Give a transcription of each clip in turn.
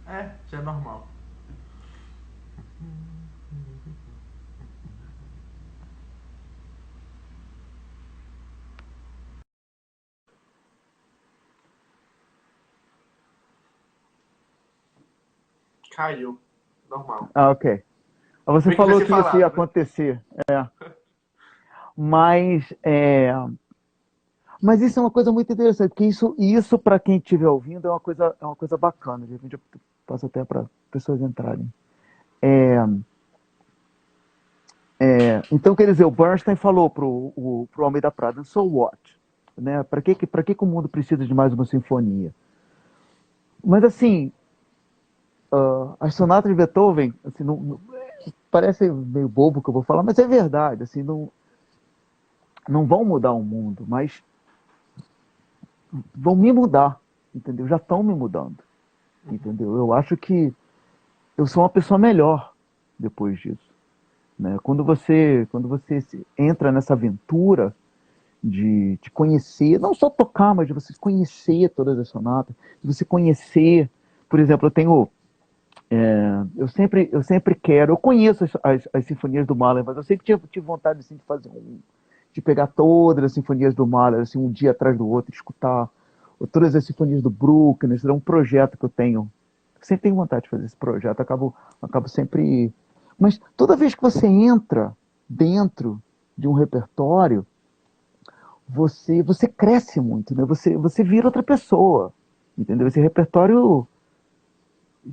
É, já é normal. Caiu. Normal. Ah, ok. Você Bem que vai falou ser que isso ia falado, né? acontecer, mas, mas isso é uma coisa muito interessante, porque isso para quem estiver ouvindo é uma coisa bacana. De repente eu passo até para pessoas entrarem. É, então, quer dizer, o Bernstein falou pro Almeida Prado, so what? Né? Para que o mundo precisa de mais uma sinfonia? Mas assim, as sonatas de Beethoven, assim, parece meio bobo o que eu vou falar, mas é verdade. Assim, não vão mudar o mundo, mas vão me mudar, entendeu? Já estão me mudando, entendeu? Eu acho que eu sou uma pessoa melhor depois disso, né? Quando você entra nessa aventura de conhecer, não só tocar, mas de você conhecer todas as sonatas, de você conhecer, por exemplo, eu sempre quero, eu conheço as sinfonias do Mahler, mas eu sempre tive vontade assim, de fazer de pegar todas as sinfonias do Mahler, assim, um dia atrás do outro, escutar todas as sinfonias do Bruckner. Isso é um projeto que eu tenho. Eu sempre tenho vontade de fazer esse projeto, acabo sempre. Mas toda vez que você entra dentro de um repertório, você cresce muito, né? Você vira outra pessoa, entendeu? Esse repertório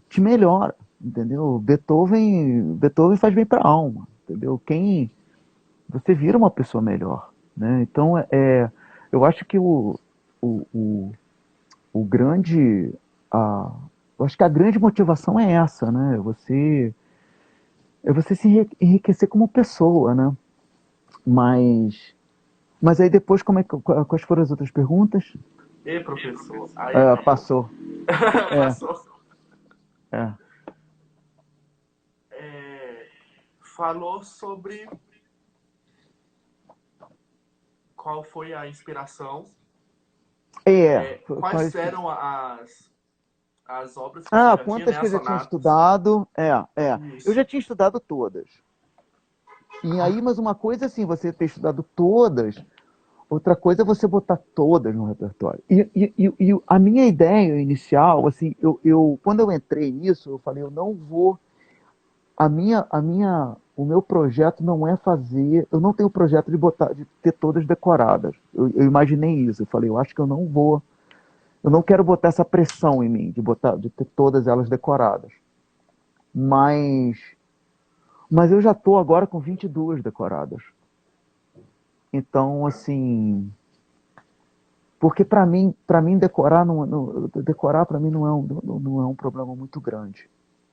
te melhora, entendeu? Beethoven faz bem para a alma, entendeu? Quem você vira uma pessoa melhor, né? Então eu acho que o, o, o grande eu acho que a grande motivação é essa, né? É você se enriquecer como pessoa, né? Mas mas aí depois quais foram as outras perguntas? E professor, aí acabou. Passou. É, Passou. é. É, falou sobre qual foi a inspiração, quais Quais, eram as obras que você já tinha, quantas né? que As eu já tinha sonatas. estudado? Eu já Isso. tinha estudado todas. E aí, mas uma coisa é assim, você ter estudado todas, outra coisa é você botar todas no repertório. E a minha ideia inicial, assim, quando eu entrei nisso, eu falei, eu não vou. O meu projeto não é fazer. Eu não tenho o projeto de ter todas decoradas. Eu imaginei isso. Eu falei, eu acho que eu não vou. Eu não quero botar essa pressão em mim de ter todas elas decoradas. Mas, mas eu já estou agora com 22 decoradas. Então, assim, porque para mim decorar para mim não é um problema muito grande,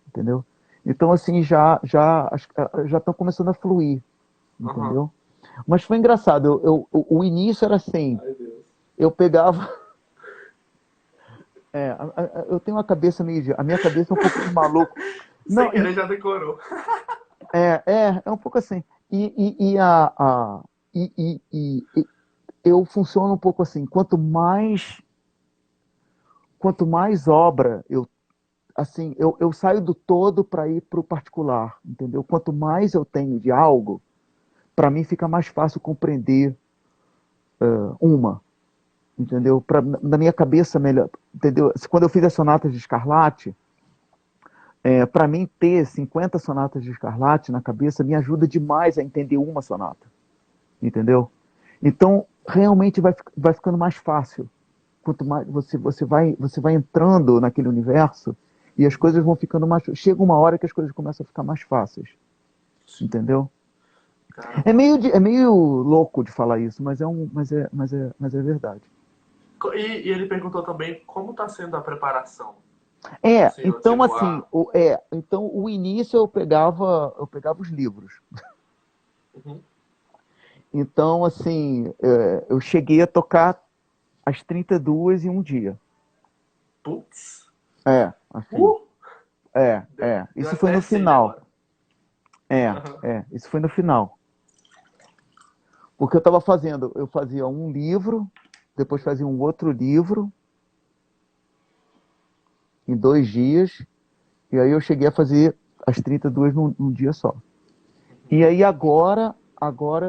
entendeu? Então assim já estão começando a fluir, Aham. entendeu? Mas foi engraçado, o início era assim, Ai, Deus. eu pegava, eu tenho uma cabeça a minha cabeça é um pouco de maluco. Sem Não, querer já decorou. é um pouco assim. E eu funciono um pouco assim, quanto mais obra eu saio do todo para ir para o particular, entendeu? Quanto mais eu tenho de algo, para mim fica mais fácil compreender uma, entendeu? Na minha cabeça melhor, entendeu? Quando eu fiz as sonatas de Scarlatti, para mim ter 50 sonatas de Scarlatti na cabeça me ajuda demais a entender uma sonata, entendeu? Então realmente vai ficando mais fácil. Quanto mais você vai entrando naquele universo e as coisas vão ficando mais. Chega uma hora que as coisas começam a ficar mais fáceis, entendeu? Caramba. É meio louco de falar isso, mas é verdade. E ele perguntou também como está sendo a preparação do É, senhor. então Tipo, assim, então o início eu pegava os livros. uhum. Então assim, eu cheguei a tocar as 32 em um dia. Putz. Assim, Uh! Deu Isso foi até no sede final. agora. Aham. Isso foi no final. Porque eu fazia um livro, depois fazia um outro livro em 2 dias, E aí eu cheguei a fazer as 32 num dia só. E aí agora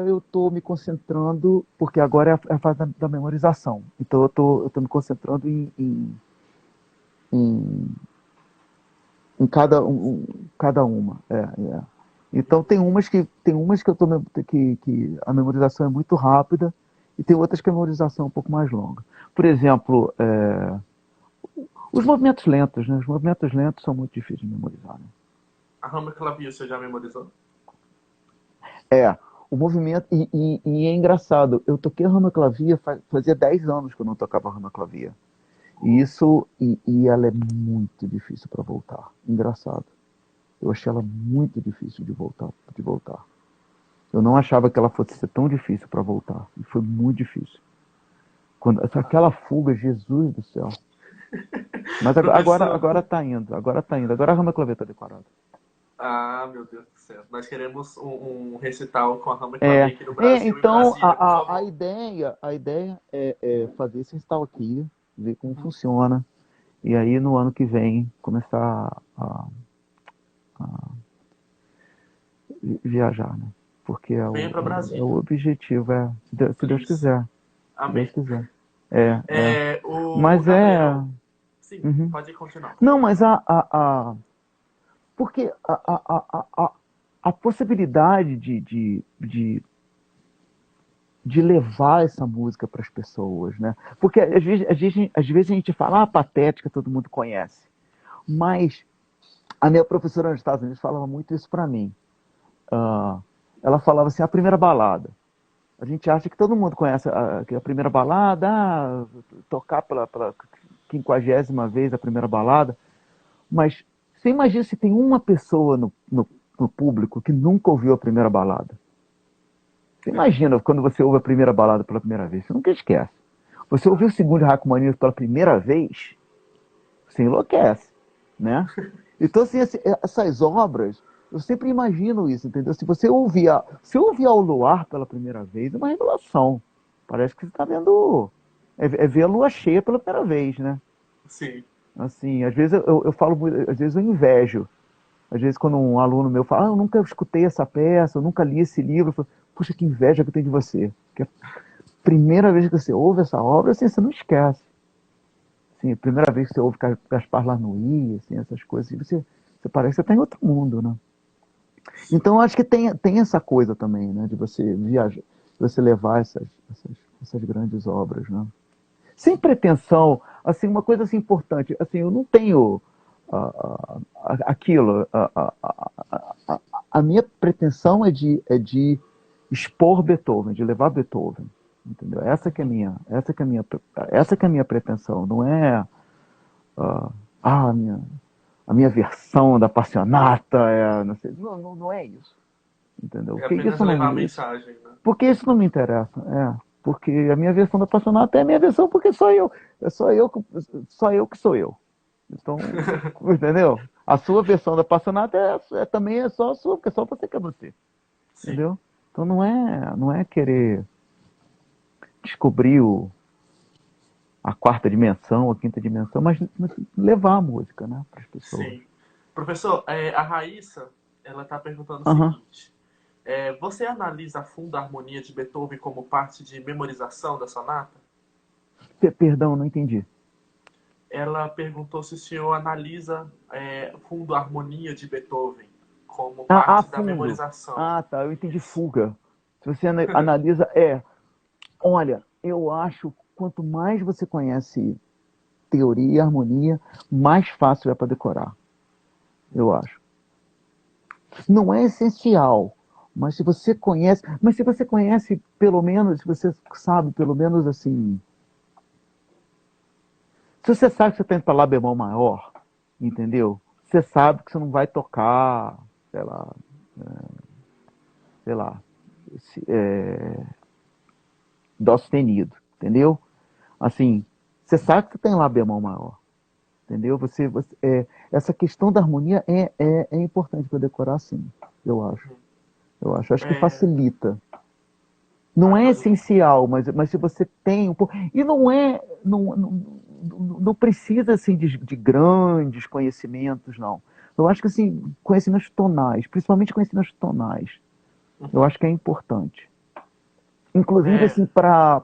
eu estou me concentrando, porque agora é a fase da memorização. Então eu tô me concentrando em, em cada uma. Então tem umas que eu tô, que a memorização é muito rápida e tem outras que a memorização é um pouco mais longa. Por exemplo, os movimentos lentos, né? Os movimentos lentos são muito difíceis de memorizar, né? A Rama Clavier você já memorizou? É, o movimento. E é engraçado, eu toquei a Rama Clavia fazia 10 anos que eu não tocava a Rama Clavia. E ela é muito difícil para voltar. Engraçado. Eu achei ela muito difícil de voltar. Eu não achava que ela fosse ser tão difícil para voltar. E foi muito difícil. Aquela fuga, Jesus do céu. Mas Professor, agora tá indo. Agora tá indo. Agora a Rama Clavia tá decorada. ah, meu Deus do céu. Nós queremos um recital com a Rama Clavier aqui no Brasil, em Então Brasília, por a favor. ideia é fazer esse recital aqui, ver como funciona. E aí no ano que vem começar a viajar, né? Porque Venha para é o Brasília. objetivo, se Deus Please. quiser. Se Deus Amém. quiser. É. O Mas é. Gabriel. Sim, Uhum. pode continuar, por Não, favor. mas porque a possibilidade de levar essa música para as pessoas, né? Porque às vezes a gente fala, patética, todo mundo conhece. Mas a minha professora nos Estados Unidos falava muito isso para mim. Ah, ela falava assim, a primeira balada. A gente acha que todo mundo conhece que a primeira balada, tocar pela 50ª vez a primeira balada, mas você imagina se tem uma pessoa no público que nunca ouviu a primeira balada. Você imagina quando você ouve a primeira balada pela primeira vez, você nunca esquece. Você ouviu o segundo Rachmaninoff pela primeira vez, você enlouquece, né? Então, assim, essas obras, eu sempre imagino isso, entendeu? Se ouvir ao luar pela primeira vez, é uma revelação. Parece que você está vendo, ver a lua cheia pela primeira vez, né? Sim. Assim, às vezes eu falo muito, às vezes eu invejo. Às vezes quando um aluno meu fala, eu nunca escutei essa peça, eu nunca li esse livro, eu falo, puxa, que inveja que eu tenho de você. Porque a primeira vez que você ouve essa obra, assim, você não esquece. Assim, a primeira vez que você ouve Gaspar Lanuy, assim, essas coisas, você parece que você está em outro mundo, né? Sim. Então, eu acho que tem essa coisa também, né? De você viajar, de você levar essas grandes obras, né? Sem pretensão, assim, uma coisa assim importante, assim, eu não tenho aquilo, a minha pretensão é de expor Beethoven, de levar Beethoven, entendeu? Essa que é a minha pretensão, não é ah, a minha versão da Passionata, não sei, não é isso, entendeu? É apenas levar a mensagem, né? Porque isso não me interessa, porque a minha versão da Passionata é a minha versão porque sou eu, só eu que sou eu. Então, entendeu? A sua versão da Passionata também é só a sua, porque só você que é você, Sim. entendeu? Então não é querer descobrir a quarta dimensão, a quinta dimensão, mas levar a música, né, para as pessoas. Sim. Professor, a Raíssa, ela está perguntando o Aham. seguinte. Você analisa a fundo a harmonia de Beethoven como parte de memorização da sonata? Perdão, não entendi. Ela perguntou se o senhor analisa fundo a harmonia de Beethoven como A parte da fundo. memorização. Ah, tá, eu entendi Isso. fuga. Se você analisa, olha, eu acho que quanto mais você conhece teoria e harmonia, mais fácil é para decorar, eu acho. Não é essencial, mas se você conhece pelo menos, se você sabe pelo menos assim, se você sabe que você tem para lá bemol maior, entendeu? Você sabe que você não vai tocar, sei lá, sei lá, dó sustenido, entendeu? Assim, você sabe que você tem lá bemol maior, entendeu? Essa questão da harmonia é importante para decorar, sim, eu acho. Uhum. Eu acho que É, facilita. Não é pode. essencial, mas se você tem um pouco. E não precisa assim, de grandes conhecimentos, não. Eu acho que, assim, conhecimentos tonais, principalmente conhecimentos tonais, eu Uhum. acho que é importante. Inclusive, É, assim, para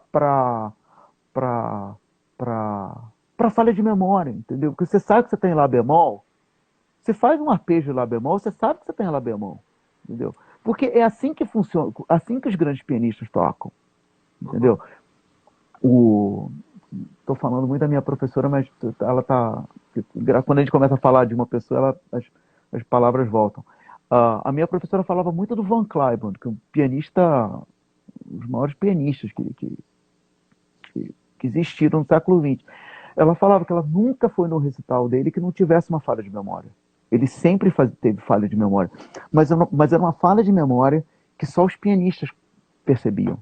para falha de memória, entendeu? Porque você sabe que você tem Lá bemol, você faz um arpejo de Lá bemol, você sabe que você tem Lá bemol, entendeu? Porque é assim que funciona, assim que os grandes pianistas tocam, entendeu? uhum. O Estou falando muito da minha professora, mas ela tá quando a gente começa a falar de uma pessoa, as palavras voltam. A minha professora falava muito do Van Cliburn, que é um pianista, um dos maiores pianistas que existiram no século XX. Ela falava que ela nunca foi no recital dele que não tivesse uma falha de memória. Ele sempre teve falha de memória. Mas era uma falha de memória que só os pianistas percebiam,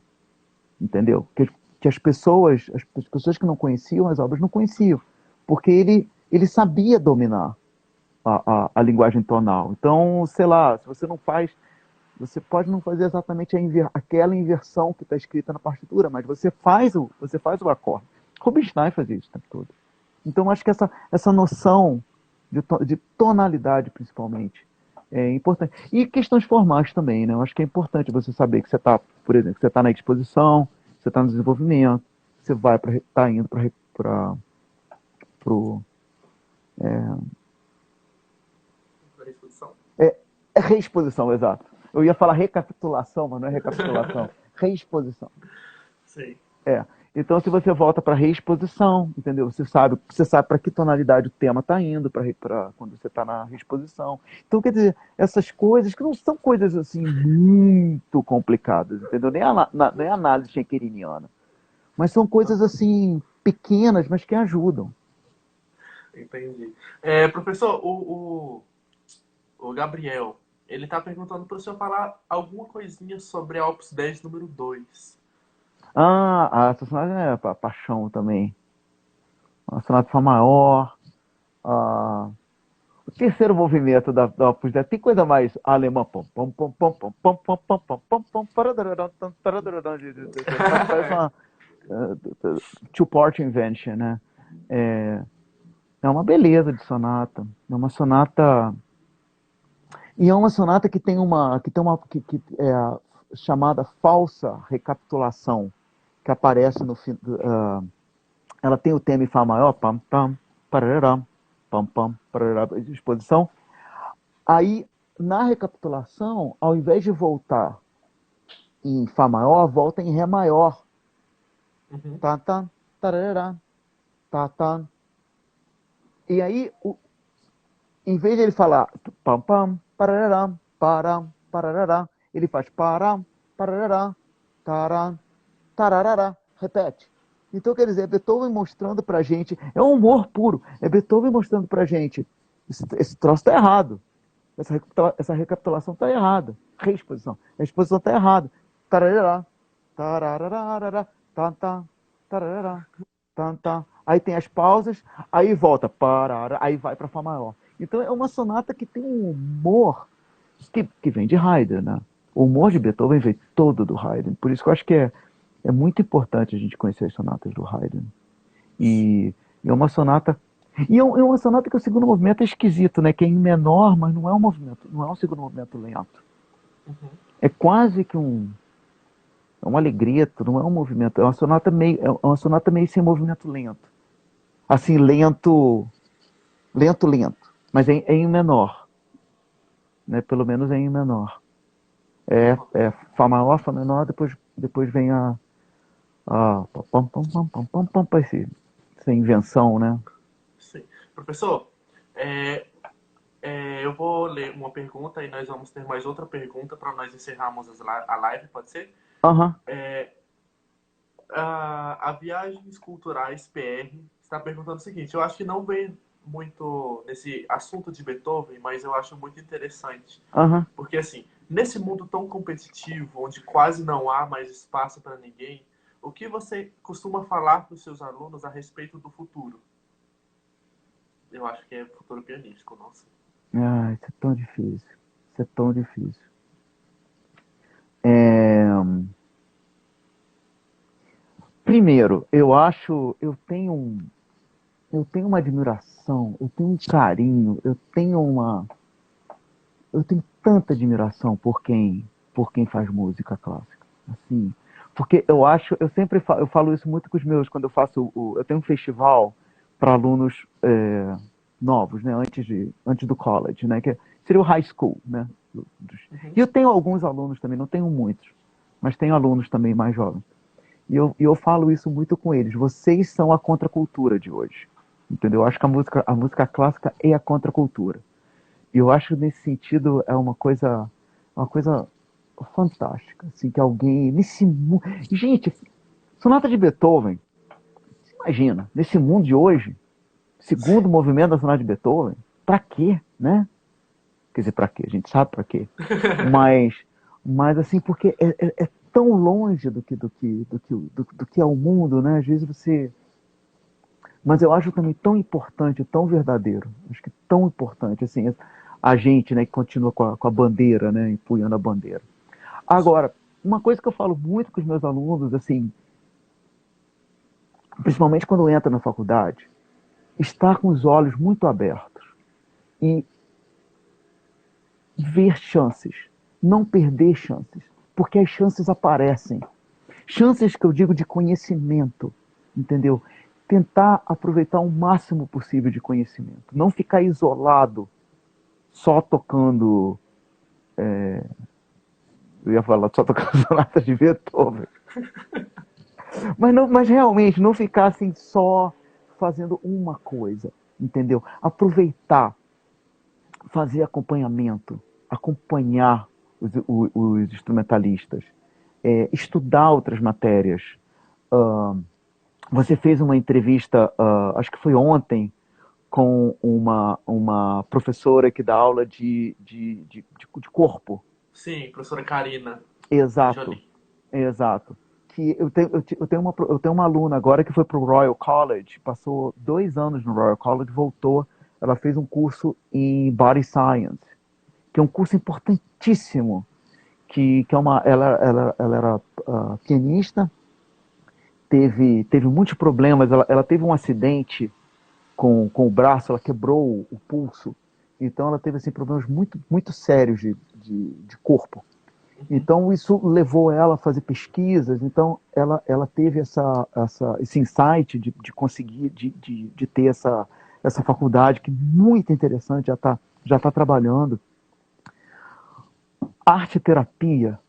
entendeu? Que as pessoas que não conheciam as obras não conheciam, porque ele sabia dominar a linguagem tonal. Então, sei lá, se você não faz, você pode não fazer exatamente aquela inversão que está escrita na partitura, mas você faz o acorde. Rubinstein fazia isso o tempo todo. Então, acho que essa noção de tonalidade, principalmente, é importante. E questões formais também, né? Eu acho que é importante você saber que você está, por exemplo, que você está na exposição, você está no desenvolvimento, você vai para, está indo para o Da exposição? é, é reexposição, exato. Eu ia falar recapitulação, mas não é recapitulação, reexposição. Sim. É. Então, se você volta para reexposição, entendeu? Você sabe para que tonalidade o tema está indo para quando você está na reexposição. Então, quer dizer, essas coisas que não são coisas assim muito complicadas, entendeu? Nem a análise schenkeriana, mas são coisas assim pequenas, mas que ajudam. Entendi. Professor, o Gabriel, ele tá perguntando para o senhor falar alguma coisinha sobre a Opus 10 número 2. Essa sonata é paixão também. A sonata Fá maior. Ah, o terceiro movimento da Opus 10 tem coisa mais alemã. Parece uma two-part invention, né? É, é uma beleza de sonata. É uma sonata. E é uma sonata que é a chamada falsa recapitulação, que aparece no fim. Ela tem o tema em Fá maior, pam, pam, parará, pam, pam, parará, exposição. Aí, na recapitulação, ao invés de voltar em Fá maior, volta em Ré maior. Uhum. Tá, tá, tarará, tá, tá. E aí, em vez de ele falar pam, pam, parará, param, parará, ele faz param, parará, taram, tarará, repete. Então, quer dizer, é Beethoven mostrando pra gente, é um humor puro, é Beethoven mostrando pra gente, esse troço tá errado, essa recapitulação tá errada, reexposição, a exposição tá errada, tarará, tarará, tá, tá, tarará, tá, tá. Aí tem as pausas, aí volta, parará, aí vai pra Fá maior. Então é uma sonata que tem um humor que vem de Haydn, né? O humor de Beethoven vem todo do Haydn. Por isso que eu acho que é muito importante a gente conhecer as sonatas do Haydn. E, e é uma sonata. É uma sonata que o segundo movimento é esquisito, né? Que é em menor, mas não é um movimento, não é um segundo movimento lento. Uhum. É quase que é um alegreto, não é um movimento. É uma sonata meio sem movimento lento. Assim, lento, lento, lento. Mas é em menor, né? Pelo menos é em menor. Uhum. É Fá maior, Fá menor, depois vem pam, pam, pam, pam, pam, pam, pam, essa invenção, né? Sim. Professor, é, eu vou ler uma pergunta e nós vamos ter mais outra pergunta para nós encerrarmos a live, pode ser? Aham, É, a Viagens Culturais PR está perguntando o seguinte: eu acho que não vem muito nesse assunto de Beethoven, mas eu acho muito interessante. aham. Porque, assim, nesse mundo tão competitivo, onde quase não há mais espaço para ninguém, o que você costuma falar para os seus alunos a respeito do futuro? Eu acho que é futuro pianístico, nossa. Isso é tão difícil. Isso é tão difícil. É, Primeiro, eu tenho eu tenho uma admiração, eu tenho um carinho, eu tenho tanta admiração por quem faz música clássica. Assim, porque eu sempre falo, eu falo isso muito com os meus, quando eu faço eu tenho um festival para alunos novos, né, antes do college, né, que seria o high school, né. Uhum. E eu tenho alguns alunos também, não tenho muitos, mas tenho alunos também mais jovens. E eu falo isso muito com eles. Vocês são a contracultura de hoje. Entendeu? Eu acho que a música clássica é a contracultura. E eu acho que nesse sentido é uma coisa fantástica. Assim, que alguém. Gente, sonata de Beethoven, imagina, nesse mundo de hoje, segundo movimento da sonata de Beethoven, pra quê, né? Quer dizer, pra quê? A gente sabe pra quê. Mas, mas assim, porque é tão longe do que é o mundo, né? Às vezes você. Mas eu acho também tão importante, tão verdadeiro. Acho que tão importante, assim, a gente, né, que continua com a bandeira, né, empunhando a bandeira. Agora, uma coisa que eu falo muito com os meus alunos, assim, principalmente quando entra na faculdade, estar com os olhos muito abertos e ver chances, não perder chances, porque as chances aparecem. Chances que eu digo de conhecimento, entendeu? Tentar aproveitar o máximo possível de conhecimento, não ficar isolado, só tocando, eu ia falar só tocando sonatas de Beethoven, mas realmente não ficar assim só fazendo uma coisa, entendeu? Aproveitar, fazer acompanhamento, acompanhar os instrumentalistas, estudar outras matérias. Você fez uma entrevista, acho que foi ontem, com uma professora que dá aula de corpo. Sim, professora Karina Exato, Jolie. exato. Que eu tenho uma aluna agora que foi para o Royal College, passou 2 anos no Royal College, voltou, ela fez um curso em Body Science, que é um curso importantíssimo, que é ela era pianista, teve muitos problemas, ela teve um acidente com o braço, ela quebrou o pulso, então ela teve assim, problemas muito, muito sérios de corpo. Uhum. Então isso levou ela a fazer pesquisas, então ela teve esse insight de conseguir, de ter essa faculdade, que é muito interessante, já tá trabalhando. Arte terapia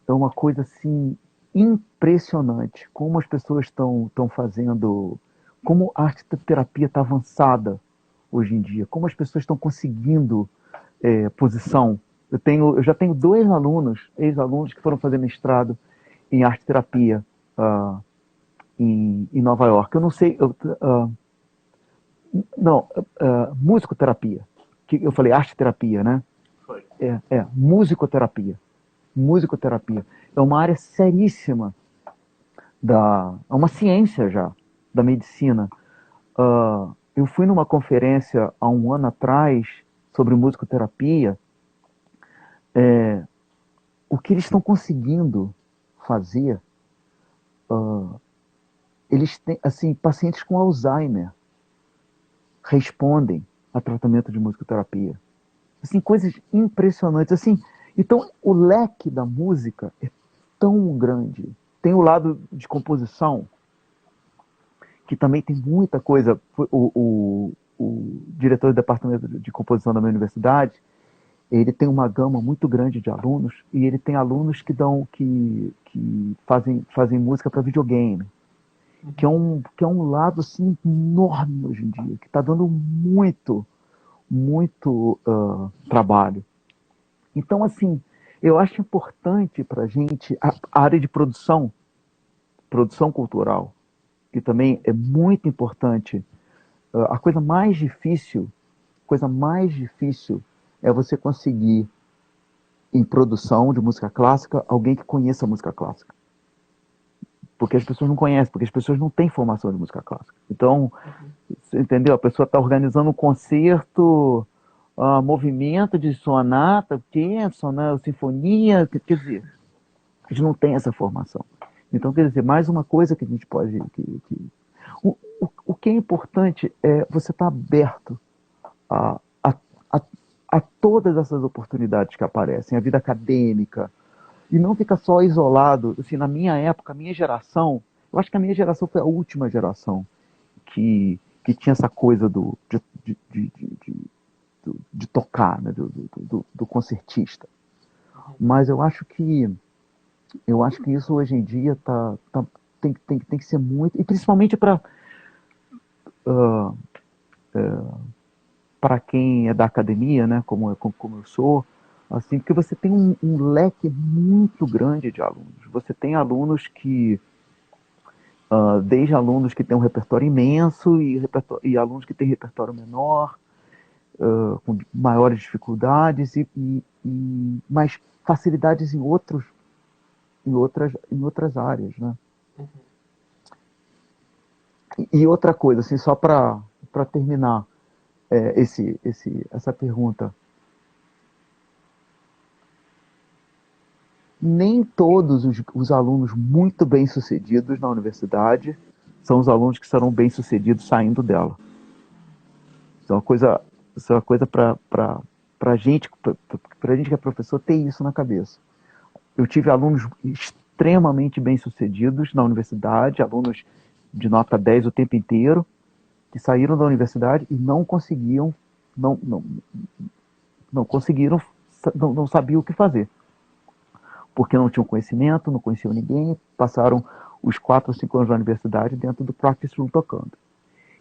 é uma coisa assim impressionante, como as pessoas estão fazendo, como a arte terapia está avançada hoje em dia, como as pessoas estão conseguindo posição. Eu já tenho 2 ex-alunos, que foram fazer mestrado em arte terapia em Nova York. Eu não sei, não, musicoterapia. Que eu falei arte terapia, né? Foi. Musicoterapia. Musicoterapia é uma área seríssima é uma ciência já da medicina. Eu fui numa conferência há um ano atrás sobre musicoterapia. O que eles estão conseguindo fazer, eles têm, assim, pacientes com Alzheimer respondem a tratamento de musicoterapia. Assim, coisas impressionantes. Assim, então, o leque da música é tão grande. Tem o lado de composição, que também tem muita coisa. O diretor do departamento de composição da minha universidade, ele tem uma gama muito grande de alunos, e ele tem alunos que fazem música para videogame, Uhum. que é um lado assim, enorme hoje em dia, que está dando muito, muito trabalho. Então, assim, eu acho importante para a gente a área de produção cultural, que também é muito importante. A coisa mais difícil é você conseguir, em produção de música clássica, alguém que conheça a música clássica. Porque as pessoas não conhecem, porque as pessoas não têm formação de música clássica. Então, Uhum. você entendeu? A pessoa está organizando um concerto, movimento de sonata, sonata, sinfonia, quer dizer, a gente não tem essa formação. Então, quer dizer, mais uma coisa que a gente pode. o que é importante é você estar aberto a, a, a, a todas essas oportunidades que aparecem, a vida acadêmica, e não ficar só isolado. Assim, na minha época, a minha geração, eu acho que a minha geração foi a última geração que tinha essa coisa de tocar, né, do concertista. Mas eu acho que isso hoje em dia tem que ser muito, e principalmente para quem é da academia, né, como eu sou, assim, porque você tem um leque muito grande de alunos. Você tem alunos desde alunos que têm um repertório imenso e alunos que têm repertório menor, com maiores dificuldades mas facilidades em outras áreas, né? Uhum. E outra coisa, assim, só para terminar essa pergunta, nem todos os alunos muito bem-sucedidos na universidade são os alunos que serão bem-sucedidos saindo dela. Isso é uma coisa para a gente que é professor ter isso na cabeça. Eu tive alunos extremamente bem-sucedidos na universidade, alunos de nota 10 o tempo inteiro, que saíram da universidade e não conseguiam, não conseguiram, não sabiam o que fazer. Porque não tinham conhecimento, não conheciam ninguém, passaram os 4 ou 5 anos da universidade dentro do practice room tocando.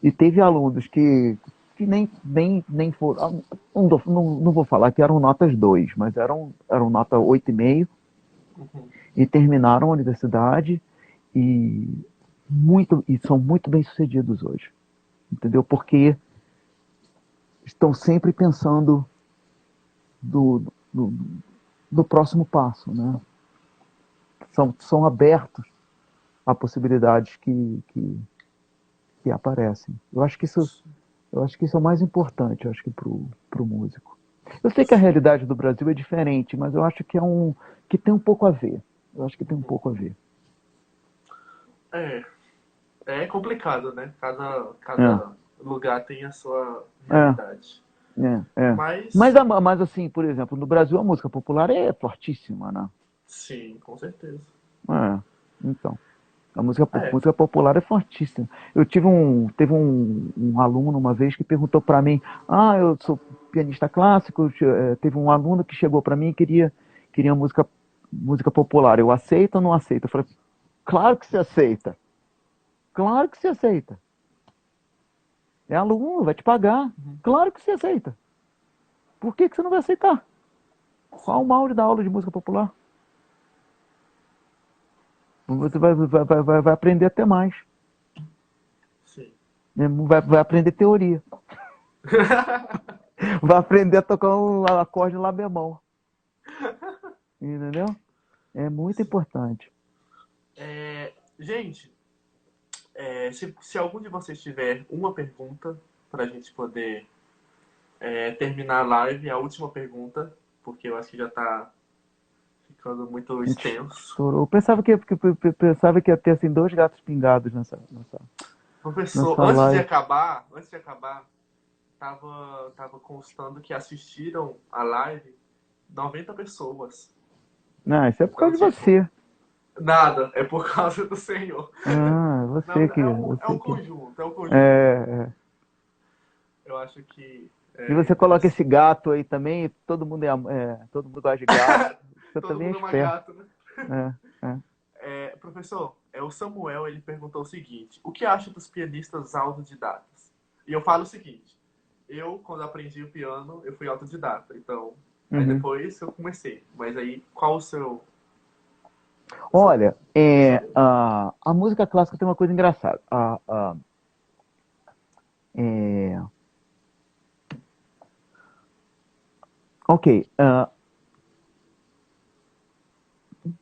E teve alunos que nem foram, não vou falar que eram notas 2, mas eram nota 8,5 Uhum. e terminaram a universidade e são muito bem sucedidos hoje, entendeu? Porque estão sempre pensando do, do próximo passo, né? São abertos a possibilidades que aparecem. Eu acho que isso é o mais importante, eu acho que para o músico. Eu sei que a realidade do Brasil é diferente, mas eu acho que tem um pouco a ver. Eu acho que tem um pouco a ver. É, é complicado, né? Cada, É, cada lugar tem a sua é, realidade. é. Mas, Mas, mas assim, por exemplo, no Brasil a música popular é fortíssima, né? sim, com certeza. É, então. A É. música popular é fortíssima. Teve um aluno uma vez que perguntou para mim: eu sou pianista clássico. Teve um aluno que chegou para mim e queria música popular. Eu aceito ou não aceito? Eu falei: claro que você aceita. Claro que você aceita. É aluno, vai te pagar. Uhum. Claro que você aceita. Por que você não vai aceitar? Qual o Sim, mal de dar aula de música popular? Você vai aprender até mais. sim. Né? Vai aprender teoria. Vai aprender a tocar um acorde lá bemol. Entendeu? É muito Sim. importante. Gente, se algum de vocês tiver uma pergunta para a gente poder terminar a live, a última pergunta, porque eu acho que já está ficando muito A gente extenso. estourou. Eu pensava que ia ter assim 2 gatos pingados nessa Professor, live. antes de acabar, tava constando que assistiram a live 90 pessoas. Não, isso é por Então, causa de tipo, você. nada, é por causa do Senhor. Você Não, que. é um Você que. conjunto, é um É, conjunto. é. Eu acho que E é você coloca interessante. esse gato aí também, todo mundo gosta de gato. Você Todo também é mundo ama esperto. gato, né? É. Professor, o Samuel ele perguntou o seguinte: o que acha dos pianistas autodidatas? E eu falo o seguinte: eu, quando aprendi o piano, eu fui autodidata. Então, aí Uhum. depois eu comecei. Mas aí, qual o seu Olha, pensamento? a música clássica tem uma coisa engraçada. É, ok,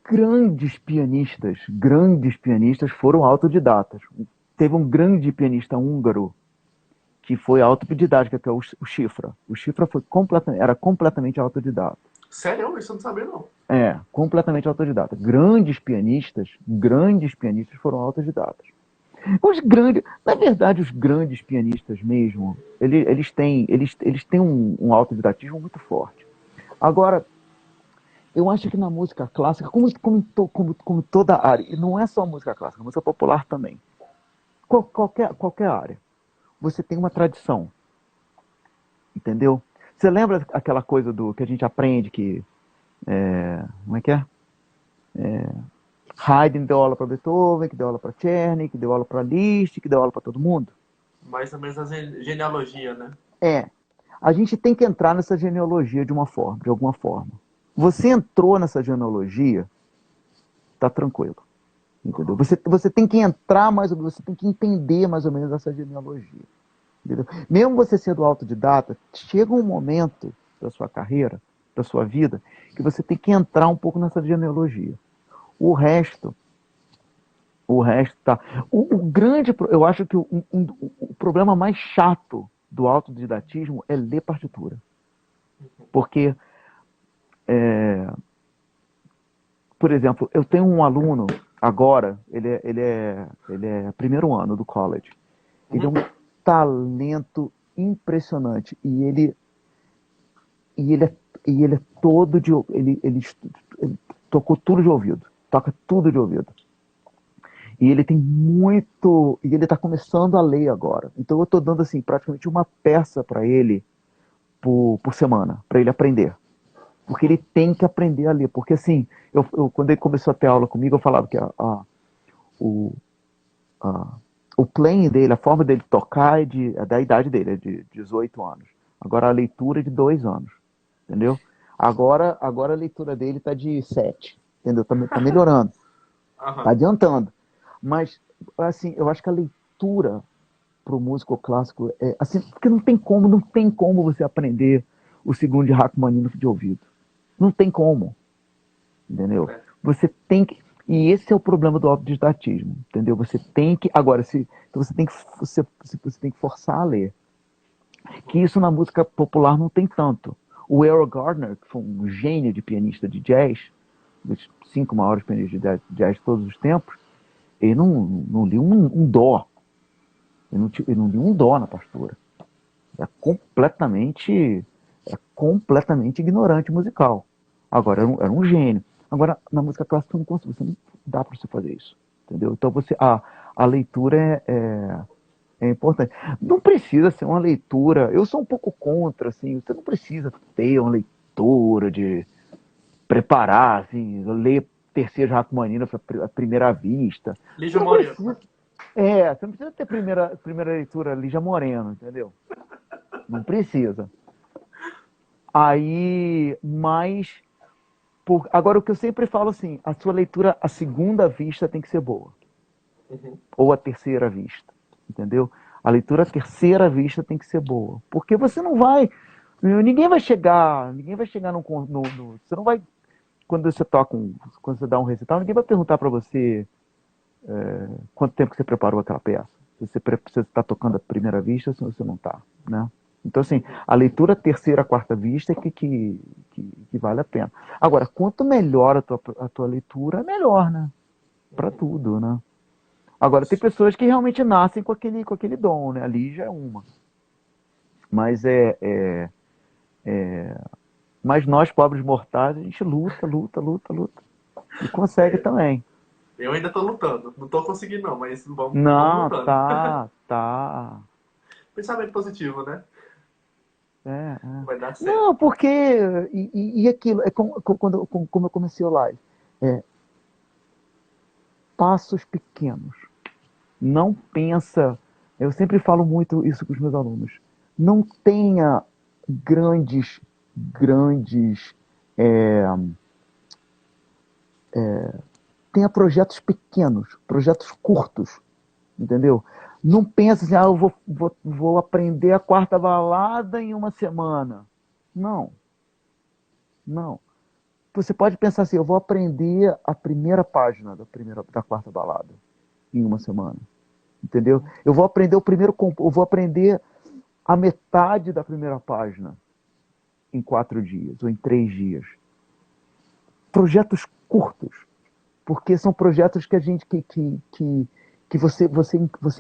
grandes pianistas foram autodidatas. Teve um grande pianista húngaro que foi autodidata, que é o Chifra. O Chifra era completamente autodidata. Sério? Isso eu não sabia, não. Completamente autodidata. Grandes pianistas foram autodidatas. Os grandes, na verdade, os grandes pianistas mesmo, eles têm um autodidatismo muito forte. Agora, eu acho que na música clássica, como toda área, e não é só música clássica, música popular também, qualquer área, você tem uma tradição, entendeu? Você lembra aquela coisa do que a gente aprende que, como é que é? Haydn deu aula para Beethoven, que deu aula para Czerny, que deu aula para Liszt, que deu aula para todo mundo? Mais ou menos a genealogia, né? É. A gente tem que entrar nessa genealogia de alguma forma. Você entrou nessa genealogia, tá tranquilo. Entendeu? Você tem que entrar mais ou menos, você tem que entender mais ou menos essa genealogia. Entendeu? Mesmo você sendo autodidata, chega um momento da sua carreira, da sua vida, que você tem que entrar um pouco nessa genealogia. O resto, o resto tá. Eu acho que o problema mais chato do autodidatismo é ler partitura. Porque, por exemplo, eu tenho um aluno agora, ele é primeiro ano do college. Ele é um talento impressionante. E ele, é, e ele é todo de. Ele tocou tudo de ouvido. Toca tudo de ouvido. E ele tem muito. E ele está começando a ler agora. Então eu estou dando assim, praticamente uma peça para ele por semana, para ele aprender. Porque ele tem que aprender a ler. Porque assim, quando ele começou a ter aula comigo, eu falava que o, a, o playing dele, a forma dele tocar é da idade dele, é de 18 anos. Agora a leitura é de 2 anos. Entendeu? Agora a leitura dele está de 7. Entendeu? Tá melhorando. Tá adiantando. Mas, assim, eu acho que a leitura para o músico clássico é assim, porque não tem como você aprender o segundo de Rachmaninoff de ouvido. Não tem como, entendeu? Você tem que, e esse é o problema do autodidatismo, entendeu? Você tem que, agora, então você tem que forçar a ler. Que isso na música popular não tem tanto. O Errol Gardner, que foi um gênio de pianista de jazz, dos 5 maiores pianistas de jazz de todos os tempos, ele não lia um dó. Ele não lia um dó na partitura. É completamente ignorante musical. Agora, era um gênio. Agora, na música clássica, você não dá para você fazer isso. Entendeu? Então, a leitura é importante. Não precisa ser uma leitura. Eu sou um pouco contra, assim. Você não precisa ter uma leitura de preparar, assim, ler terceiro Rachmaninoff à primeira vista. Você Lígia não Moreno. precisa. Você não precisa ter primeira leitura Lígia Moreno, entendeu? Não precisa. Aí, mas. Agora, o que eu sempre falo assim, a sua leitura, a segunda vista tem que ser boa. Ou a terceira vista, entendeu? A leitura a terceira vista tem que ser boa. Porque você não vai. Ninguém vai chegar você não vai. Quando você toca, quando você dá um recital, ninguém vai perguntar para você quanto tempo que você preparou aquela peça. Se você está tocando a primeira vista ou se você não está, né? Então, assim, a leitura terceira, quarta vista é que vale a pena. Agora, quanto melhor a tua leitura, melhor, né? Para tudo, né? Agora, tem pessoas que realmente nascem com aquele dom, né? Ali já é uma. Mas mas nós, pobres mortais, a gente luta, luta, luta, luta. E consegue também. Eu ainda tô lutando. Não tô conseguindo, não, mas vamos Não, lutando. tá. Pensamento positivo, né? É. Vai dar certo. Não, porque. E aquilo, como eu comecei o live. É, passos pequenos. Não pensa. Eu sempre falo muito isso com os meus alunos. Não tenha grandes. é, Tenha projetos pequenos, projetos curtos, entendeu? Não pense assim, eu vou aprender a quarta balada em uma semana. Não, não. Você pode pensar assim, eu vou aprender a primeira página da quarta balada em uma semana, entendeu? Eu vou aprender a metade da primeira página em 4 dias ou em 3 dias. Projetos curtos, porque são projetos que a gente que você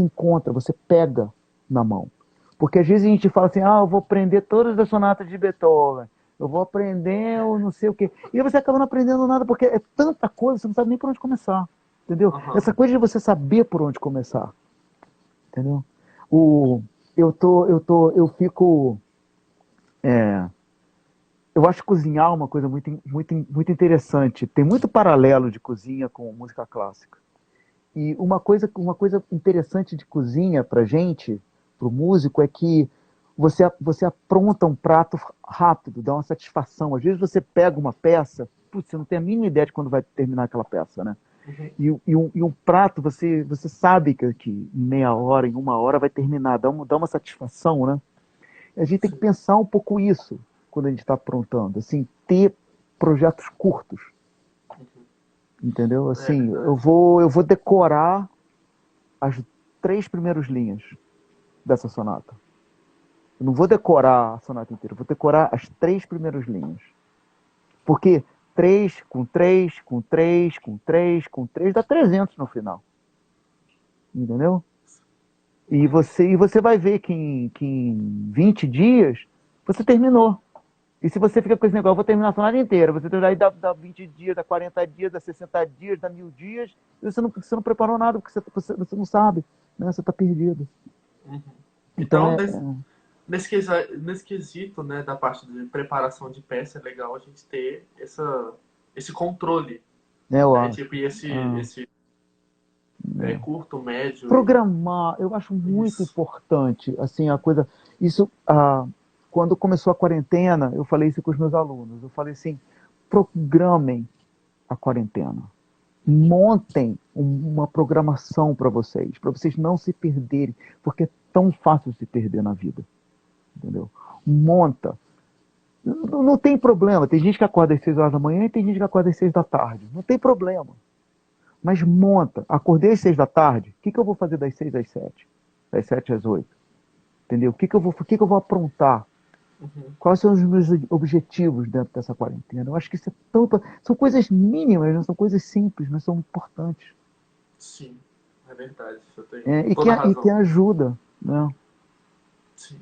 encontra, você pega na mão. Porque às vezes a gente fala assim, ah, eu vou aprender todas as sonatas de Beethoven, eu vou aprender o não sei o quê. E aí você acaba não aprendendo nada, porque é tanta coisa, você não sabe nem por onde começar. Entendeu? Aham. Essa coisa de você saber por onde começar. Entendeu? O, eu fico. é, eu acho cozinhar uma coisa muito interessante. Tem muito paralelo de cozinha com música clássica. E uma coisa interessante de cozinha pra gente, pro músico, é que você apronta um prato rápido, dá uma satisfação. Às vezes você pega uma peça, putz, você não tem a mínima ideia de quando vai terminar aquela peça, né? Uhum. E um prato, você sabe que em meia hora, em uma hora vai terminar, dá uma satisfação, né? A gente tem que Sim. pensar um pouco isso quando a gente está aprontando, assim, ter projetos curtos, Uhum. entendeu? É Assim, verdade. eu vou decorar as três primeiras linhas dessa sonata. Eu não vou decorar a sonata inteira, eu vou decorar as três primeiras linhas. Porque 3 com 3 com 3 com 3 com 3 dá 300 no final, entendeu? Uhum. E você vai ver que em 20 dias você terminou. E se você fica com esse negócio, eu vou terminar a sonata inteira, você daí dá 20 dias, dá 40 dias, dá 60 dias, dá 1000 dias, e você não preparou nada, porque você não sabe, né? Você está perdido. Uhum. Então Então, é. nesse quesito, né, da parte de preparação de peça, é legal a gente ter esse controle, Eu né? acho. Tipo, e Ah, esse curto, médio e programar, eu acho muito isso. importante, assim, a coisa. Isso, quando começou a quarentena, eu falei isso com os meus alunos. Eu falei assim: programem a quarentena. Montem uma programação para vocês não se perderem, porque é tão fácil se perder na vida, entendeu? Monta. Não tem problema. Tem gente que acorda às 6 horas da manhã e tem gente que acorda às 6 da tarde. Não tem problema. Mas monta. Acordei às 6 da tarde. O que eu vou fazer das 6 às 7? Das 7 às 8? Entendeu? O que eu vou aprontar? Uhum. Quais são os meus objetivos dentro dessa quarentena? Eu acho que isso é tanto. São coisas mínimas, não são coisas simples, mas são importantes. Sim, é verdade. Você tem É, toda a e razão. que ajuda. Né? Sim.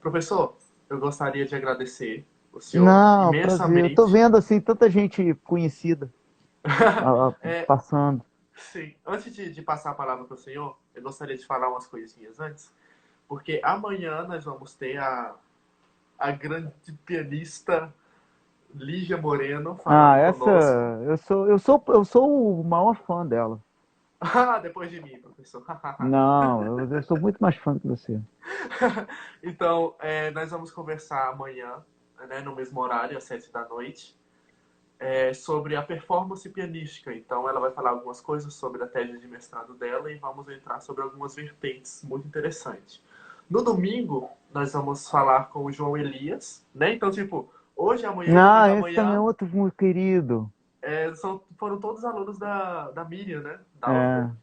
Professor, eu gostaria de agradecer o senhor Não, prazer. Eu tô imensamente. vendo assim tanta gente conhecida É, passando. sim, antes de passar a palavra para o senhor, eu gostaria de falar umas coisinhas antes, porque amanhã nós vamos ter a grande pianista Lígia Moreno Ah, falando essa conosco. eu sou o maior fã dela. Ah, depois de mim, professor. Não, eu sou muito mais fã que você. Então, nós vamos conversar amanhã, né, no mesmo horário, às 7 da noite, sobre a performance pianística. Então, ela vai falar algumas coisas sobre a tese de mestrado dela e vamos entrar sobre algumas vertentes muito interessantes. No domingo, nós vamos falar com o João Elias, né? Então, tipo, hoje, amanhã e depois Ah, da esse também é manhã, outro muito querido. foram todos alunos da Miriam, né? Da É, Alter.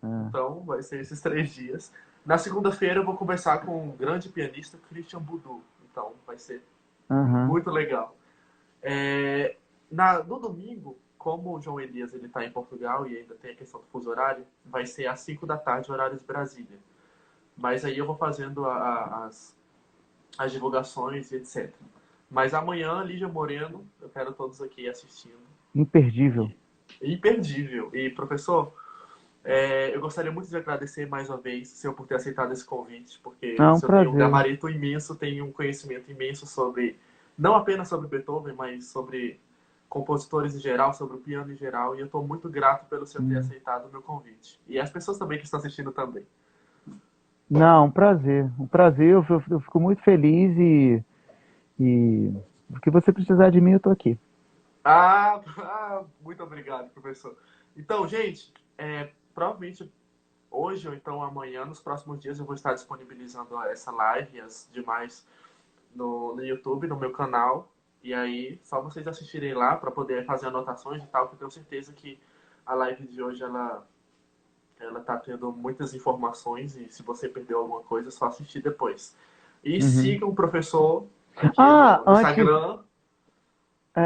é. Então, vai ser esses 3 dias. Na segunda-feira, eu vou conversar com o grande pianista Christian Boudou. Então, vai ser Aham, muito legal. É, no domingo, como o João Elias ele está em Portugal e ainda tem a questão do fuso horário, vai ser às 5 da tarde, horário de Brasília. Mas aí eu vou fazendo as divulgações e etc. Mas amanhã, Lígia Moreno, eu quero todos aqui assistindo. imperdível. E, imperdível. E, professor, eu gostaria muito de agradecer mais uma vez o senhor por ter aceitado esse convite, porque É o um senhor tem um prazer. gabarito imenso, tem um conhecimento imenso sobre, não apenas sobre Beethoven, mas sobre compositores em geral, sobre o piano em geral, e eu estou muito grato pelo senhor ter Hum. aceitado o meu convite. E as pessoas também que estão assistindo também. Não, um prazer. Um prazer, eu fico muito feliz e o que você precisar de mim, eu tô aqui. Muito obrigado, professor. Então, gente, provavelmente hoje ou então amanhã, nos próximos dias, eu vou estar disponibilizando essa live e as demais no YouTube, no meu canal. E aí, só vocês assistirem lá para poder fazer anotações e tal, que eu tenho certeza que a live de hoje ela tá tendo muitas informações e se você perdeu alguma coisa, é só assistir depois. E Uhum. sigam o professor aqui Ah, no Instagram.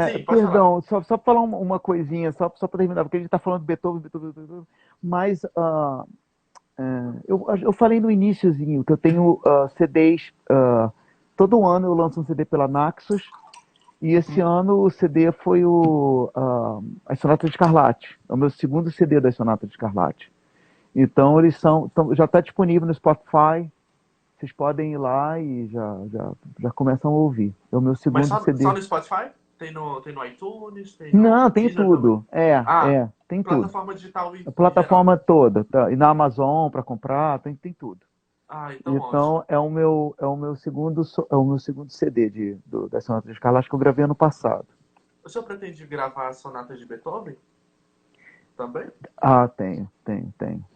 Sim, pode falar. Perdão, só para falar uma coisinha, só para terminar, porque a gente está falando de Beethoven, Beethoven, Beethoven, mas eu falei no iniciozinho que eu tenho CDs, todo ano eu lanço um CD pela Naxos, e esse Uhum. ano o CD foi as Sonatas de Scarlatti, é o meu segundo CD das Sonatas de Scarlatti. Então eles já está disponível no Spotify, vocês podem ir lá e já começam a ouvir. É o meu Mas segundo só CD. no Spotify? Tem no iTunes, tem Não, no tem Deezer também? tudo. Ah, Tem tudo. plataforma digital A em geral. plataforma toda, tá? E na Amazon para comprar, tem tudo. Ah, então Então ótimo. é o meu segundo CD das Sonatas de Escarlate que eu gravei ano passado. O senhor pretende gravar as sonatas de Beethoven também? Ah, tenho.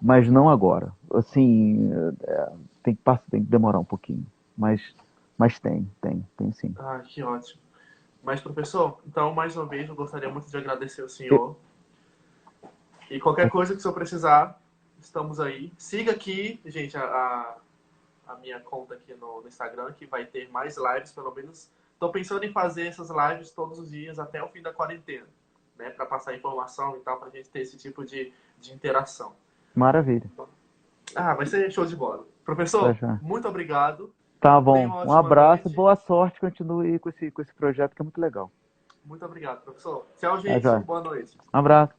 Mas não agora. Assim, tem que demorar um pouquinho. Mas tem sim. Ah, que ótimo. Mas, professor, então, mais uma vez, eu gostaria muito de agradecer ao Eu- senhor. E qualquer coisa que o senhor precisar, estamos aí. Siga aqui, gente, a minha conta aqui no Instagram, que vai ter mais lives, pelo menos. Estou pensando em fazer essas lives todos os dias até o fim da quarentena, né? Para passar informação e tal, para a gente ter esse tipo de interação. Maravilha. Ah, vai ser show de bola. Tá Professor, já. muito obrigado. Tá Tenha bom. uma Um ótima abraço, noite. boa sorte. Continue com esse projeto que é muito legal. Muito obrigado, professor. Tchau, Tá gente. já. Boa noite. Um abraço.